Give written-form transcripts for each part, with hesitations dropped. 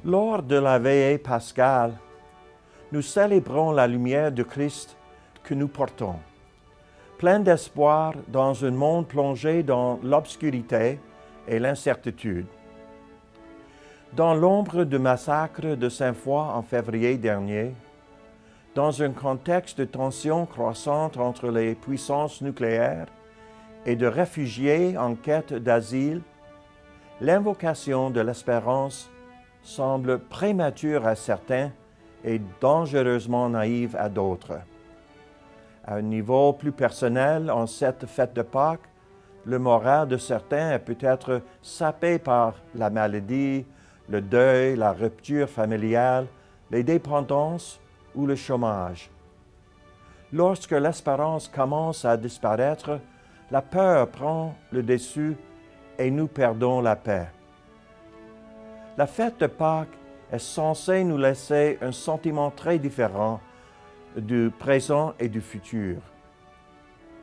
Lors de la veillée pascale, nous célébrons la lumière de Christ que nous portons. Plein d'espoir dans un monde plongé dans l'obscurité et l'incertitude. Dans l'ombre du massacre de Sainte-Foy en février dernier, dans un contexte de tensions croissantes entre les puissances nucléaires et de réfugiés en quête d'asile, l'invocation de l'espérance semble prémature à certains et dangereusement naïve à d'autres. À un niveau plus personnel, en cette fête de Pâques, le moral de certains est peut-être sapé par la maladie, le deuil, la rupture familiale, les dépendances ou le chômage. Lorsque l'espérance commence à disparaître, la peur prend le dessus et nous perdons la paix. La fête de Pâques est censée nous laisser un sentiment très différent du présent et du futur.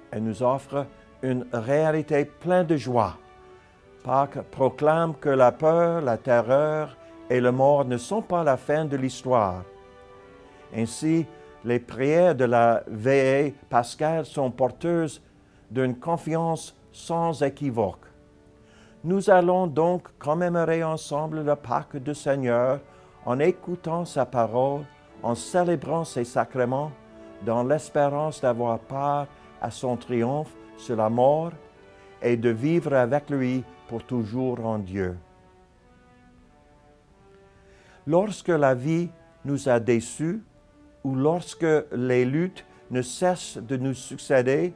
Elle nous offre une réalité pleine de joie. Pâques proclame que la peur, la terreur et la mort ne sont pas la fin de l'histoire. Ainsi, les prières de la veillée pascale sont porteuses d'une confiance sans équivoque. Nous allons donc commémorer ensemble le Pâques du Seigneur en écoutant sa parole, en célébrant ses sacrements, dans l'espérance d'avoir part à son triomphe sur la mort et de vivre avec lui pour toujours en Dieu. Lorsque la vie nous a déçus ou lorsque les luttes ne cessent de nous succéder,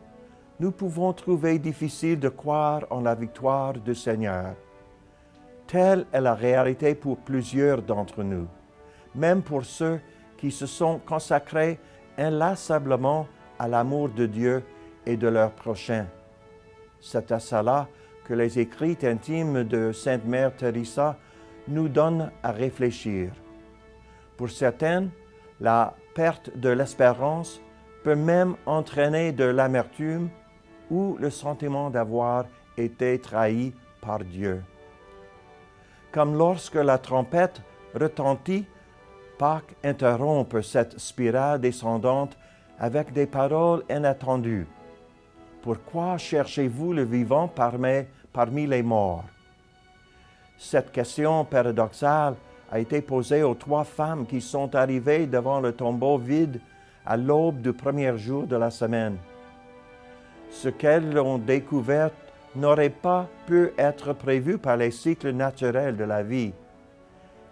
nous pouvons trouver difficile de croire en la victoire du Seigneur. Telle est la réalité pour plusieurs d'entre nous, même pour ceux qui se sont consacrés inlassablement à l'amour de Dieu et de leur prochain. C'est à cela que les écrits intimes de Sainte Mère Teresa nous donnent à réfléchir. Pour certaines, la perte de l'espérance peut même entraîner de l'amertume ou le sentiment d'avoir été trahi par Dieu. Comme lorsque la trompette retentit, Pâques interrompt cette spirale descendante avec des paroles inattendues. Pourquoi cherchez-vous le vivant parmi les morts? Cette question paradoxale a été posée aux 3 femmes qui sont arrivées devant le tombeau vide à l'aube du premier jour de la semaine. Ce qu'elles ont découvert n'aurait pas pu être prévu par les cycles naturels de la vie,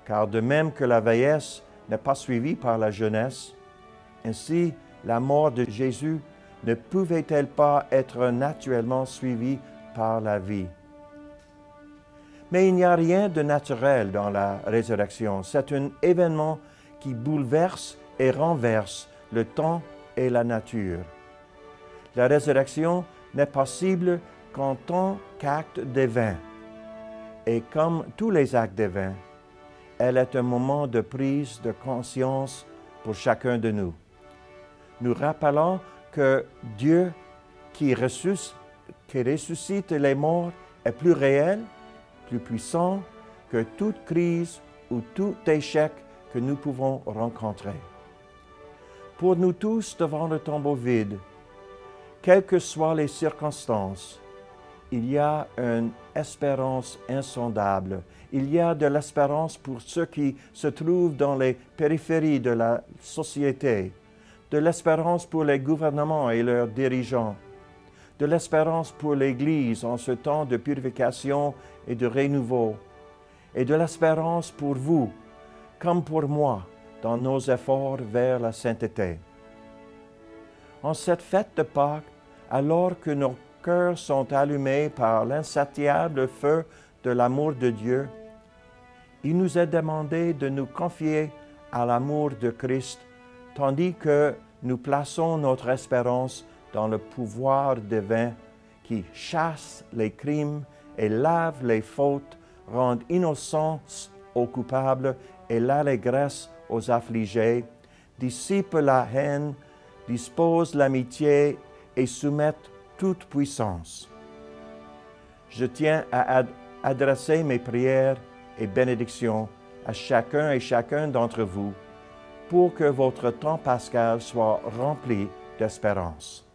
car de même que la vieillesse n'est pas suivie par la jeunesse, ainsi la mort de Jésus ne pouvait-elle pas être naturellement suivie par la vie? Mais il n'y a rien de naturel dans la résurrection. C'est un événement qui bouleverse et renverse le temps et la nature. La résurrection n'est possible qu'en tant qu'acte divin. Et comme tous les actes divins, elle est un moment de prise de conscience pour chacun de nous. Nous rappelons que Dieu qui ressuscite les morts est plus réel, plus puissant que toute crise ou tout échec que nous pouvons rencontrer. Pour nous tous devant le tombeau vide, quelles que soient les circonstances, il y a une espérance insondable. Il y a de l'espérance pour ceux qui se trouvent dans les périphéries de la société, de l'espérance pour les gouvernements et leurs dirigeants, de l'espérance pour l'Église en ce temps de purification et de renouveau, et de l'espérance pour vous, comme pour moi, dans nos efforts vers la sainteté. En cette fête de Pâques, alors que nos cœurs sont allumés par l'insatiable feu de l'amour de Dieu, il nous est demandé de nous confier à l'amour de Christ, tandis que nous plaçons notre espérance dans le pouvoir divin qui chasse les crimes et lave les fautes, rend innocence aux coupables et l'allégresse aux affligés, dissipe la haine, dispose l'amitié et soumet toute puissance. Je tiens à adresser mes prières et bénédictions à chacun et chacun d'entre vous pour que votre temps pascal soit rempli d'espérance.